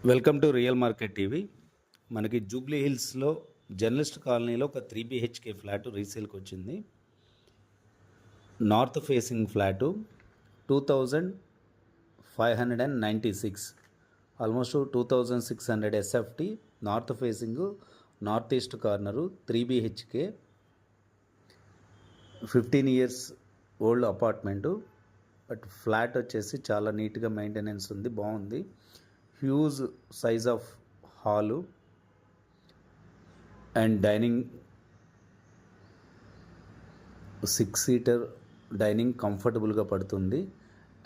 Welcome to real market TV. మనకి జూబ్లీ హిల్స్లో journalist కాలనీలో ఒక 3 BHK ఫ్లాట్ రీసేల్కి వచ్చింది. North facing flat 2596, almost 2600 SFT. North facing, north east corner, 3 BHK, 15 years old apartment. But flat వచ్చేసి చాలా నీట్గా మెయింటెనెన్స్ ఉంది, బాగుంది. Huge size of hall and dining, 6-seater dining కంఫర్టబుల్గా పడుతుంది.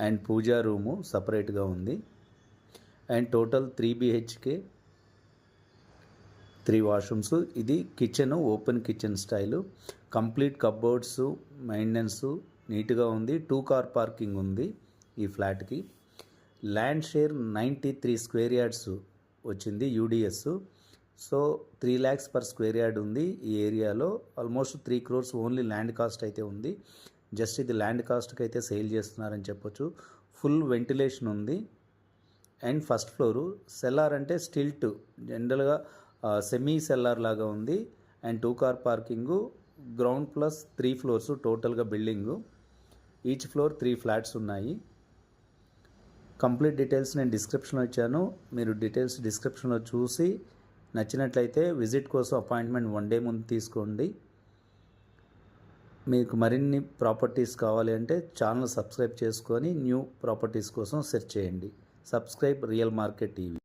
అండ్ పూజా రూము సపరేట్గా ఉంది. And total 3 BHK, 3 washrooms. ఇది kitchen, open kitchen style. Complete cupboards, maintenance నీట్గా ఉంది. 2 కార్ పార్కింగ్ ఉంది ఈ ఫ్లాట్కి. ల్యాండ్ షేర్ 93 square yards వచ్చింది UDS. So 3 lakhs per square yard ఉంది ఈ ఏరియాలో. Almost 3 crores only land cost అయితే ఉంది. జస్ట్ ఇది ల్యాండ్ కాస్ట్కి అయితే సేల్ చేస్తున్నారని చెప్పొచ్చు. ఫుల్ వెంటిలేషన్ ఉంది. అండ్ ఫస్ట్ ఫ్లోరు సెల్లార్ అంటే స్టిల్ట్, జనరల్గా సెమీ సెల్లార్ లాగా ఉంది. And 2 car parking, ground plus 3 floors టోటల్గా బిల్డింగు. ఈచ్ ఫ్లోర్ 3 flats ఉన్నాయి. కంప్లీట్ డీటెయిల్స్ నేను డిస్క్రిప్షన్లో ఇచ్చాను. మీరు డీటెయిల్స్ డిస్క్రిప్షన్లో చూసి నచ్చినట్లయితే విజిట్ కోసం అపాయింట్మెంట్ 1 day ముందు తీసుకోండి. మీకు మరిన్ని ప్రాపర్టీస్ కావాలి అంటే ఛానల్ సబ్స్క్రైబ్ చేసుకొని న్యూ ప్రాపర్టీస్ కోసం సెర్చ్ చేయండి. Subscribe real market TV.